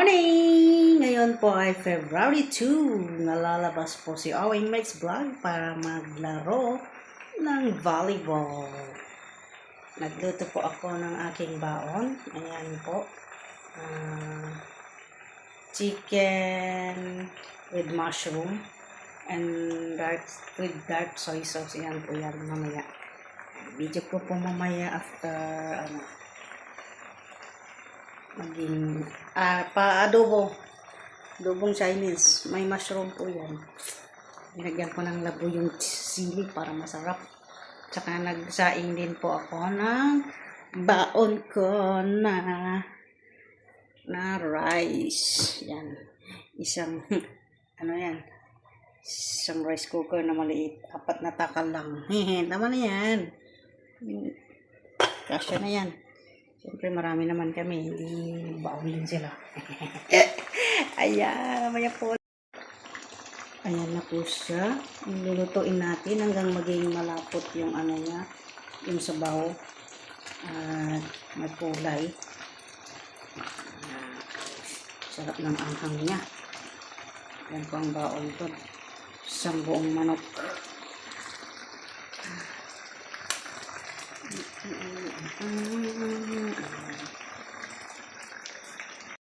morning! Ngayon po ay February 2. Nalalabas po si Owen Makes Vlog para maglaro ng volleyball. Nagluto po ako ng aking baon. Ayan po. Chicken with mushroom and with dark soy sauce. Ayan po yan mamaya. Video ko po mamaya after maging adobong Chinese, may mushroom po yan. Nilagyan ko ng labo yung sili para masarap. Tsaka nagsaing din po ako ng baon ko na rice. Yan, isang isang rice cooker na maliit, 4 na takal lang. Tama na yan, kasya na yan. Siyempre marami naman kami, hindi baon din sila. Ayan, mamaya po. Ayan na po siya. Lulutuin natin hanggang maging malapot yung niya, yung sabaw. May kulay. Sarap ng anghang niya. Ayan po ang baon ko. Isang buong manok.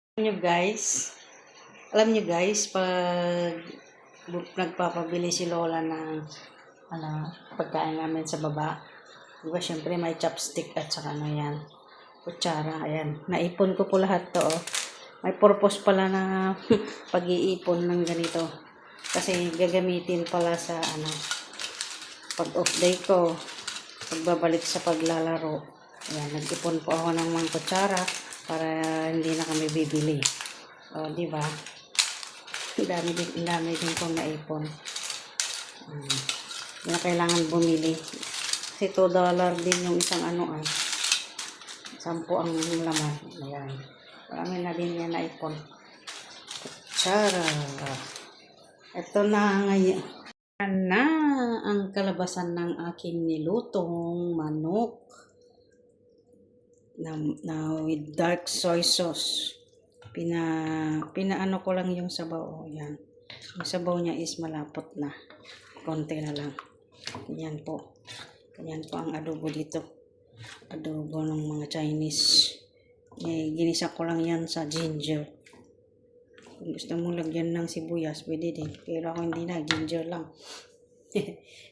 Alam nyo guys, pag nagpapabili si Lola ng pagkain namin sa baba, diba syempre may chopstick at saka yan, kutsara. Ayan, naipon ko po lahat to. May purpose pala na pag-iipon ng ganito, kasi gagamitin pala sa pag off day ko, pagbabalik sa paglalaro. Ayan, nag-ipon po ako ng mga kutsara para hindi na kami bibili. O, di ba? Dami din pong naipon. Hindi na kailangan bumili. Kasi $2 din yung isang 10 ang laman. Ayan. Marami na din yan naipon. Kutsara. Ito na ngayon. Na ang kalabasan ng aking nilutong manok na with dark soy sauce. Pinaano ko lang yung sabaw. Yan. Yung sabaw niya is malapot na. Konti na lang. Yan po. Yan po ang adobo dito. Adobo ng mga Chinese. Ginisa ko lang yan sa ginger. Kung gusto mo lagyan ng sibuyas, pwede din. Pero ako hindi na. Ginger lang.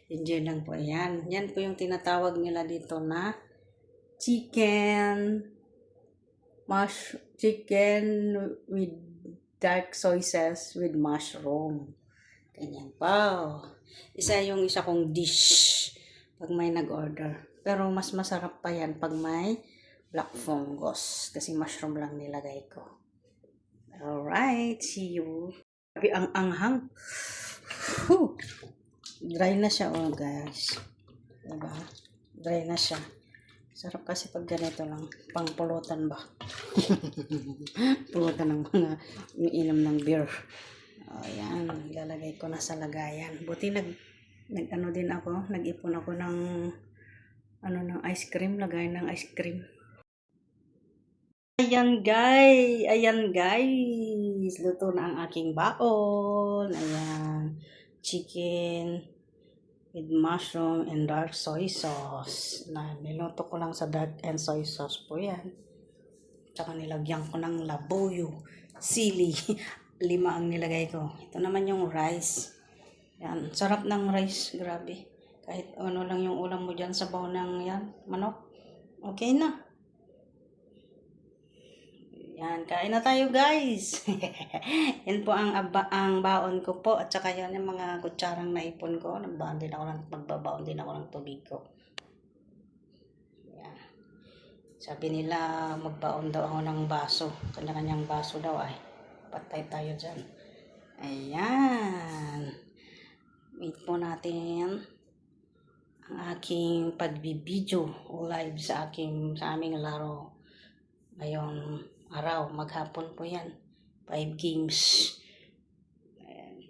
Ginger lang po. Ayan. Yan po yung tinatawag nila dito na chicken with dark soy sauce with mushroom. Ganyan pa. Isa kong dish pag may nag-order. Pero mas masarap pa yan pag may black fungus. Kasi mushroom lang nilagay ko. Alright, see you. Sabi ang anghang. Dry na siya guys. Diba? Dry na siya. Sarap kasi pag ganito lang. Pangpulutan ba? Pulutan ng mga umiinom ng beer. Ayan. Lalagay ko na sa lagayan. Buti din ako. Nag-ipon ako ng ng ice cream. Lagayan ng ice cream. Ayan guys. Luto na ang aking baon. Ayan. Chicken with mushroom and dark soy sauce. Niluto ko lang sa dark and soy sauce po yan. Tsaka nilagyan ko ng labuyo, sili. 5 ang nilagay ko. Ito naman yung rice. Yan. Sarap ng rice. Grabe. Kahit lang yung ulam mo dyan, sabaw ng manok. Okay na. Yan, kain na tayo guys. Yan po ang baon ko po. At saka yan yung mga kutsarang naipon ko. Magbabaon din ako ng tubig ko. Yan. Sabi nila magbaon daw ako ng baso. Kanya-kanyang baso daw ay. Patay tayo dyan. Ayan. Wait po natin ang aking pagbibideo live sa aming laro. Ngayong araw, maghapon po yan. 5 games.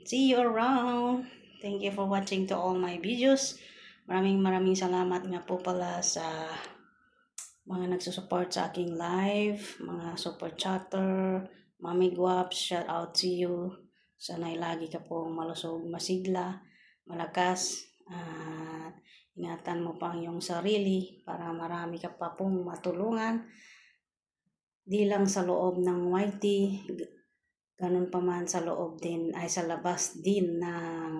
See you around. Thank you for watching to all my videos. Maraming salamat nga po pala sa mga nagsusupport sa aking live, mga super chatter, Mami Guaps, shout out to you. Sana'y lagi ka pong malusog, masigla, malakas. At ingatan mo pa ang iyong sarili para marami ka pa pong matulungan. Di lang sa loob ng YT, ganun pa man sa loob din ay sa labas din ng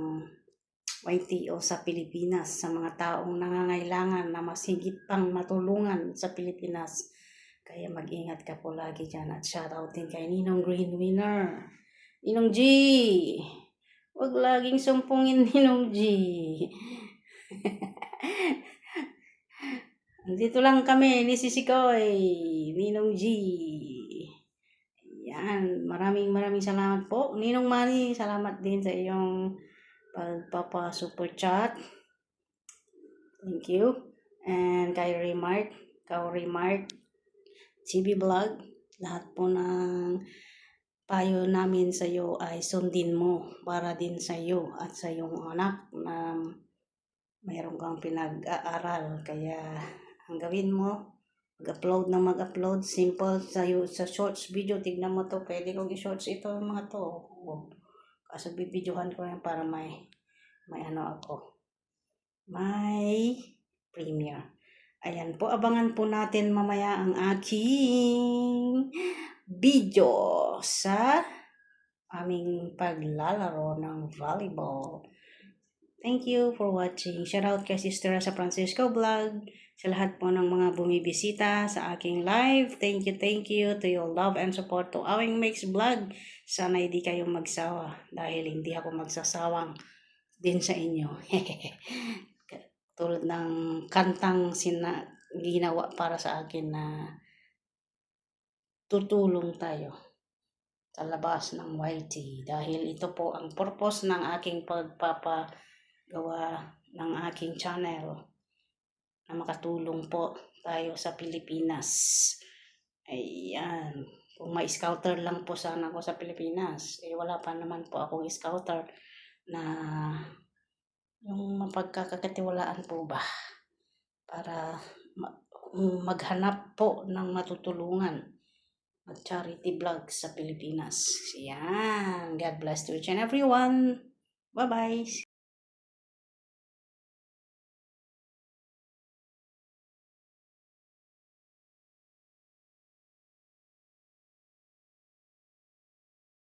YT o sa Pilipinas sa mga taong nangangailangan na mas higit pang matulungan sa Pilipinas. Kaya mag-ingat ka po lagi dyan at shoutout din kay Ninong Green Winner. Ninong G! Huwag laging sumpungin Ninong G. Dito lang kami ni Sisikoy, Ninong G. Yan, maraming salamat po. Ninong Manny, salamat din sa iyong pagpapa-super chat. Thank you. And kay Remark, TV Vlog, lahat po ng payo namin sa iyo ay sundin mo para din sa iyo at sa iyong anak na mayroon kang pinag-aaral. Kaya ang gawin mo, mag-upload, simple sa shorts video. Tignan mo to, pwede kong i-shorts ito mga to. Kaso bibidyohan ko yan para may ano ako. May premiere. Ayan po, abangan po natin mamaya ang aking video sa aming paglalaro ng volleyball. Thank you for watching. Shout out kay Sister sa Francisco Vlog. Sa lahat po ng mga bumibisita sa aking live. Thank you to your love and support to Awing Mix Vlog. Sana hindi kayong magsawa dahil hindi ako magsasawang din sa inyo. Tulad ng kantang ginawa para sa akin na tutulong tayo sa labas ng YT. Dahil ito po ang purpose ng aking pagpapagawa ng aking channel na makatulong po tayo sa Pilipinas. Ayan. Kung may scouter lang po sana ako sa Pilipinas, wala pa naman po akong scouter na yung mapagkakatiwalaan po ba para maghanap po ng matutulungan mag-charity vlog sa Pilipinas. Yan. God bless to each and everyone. Bye-bye.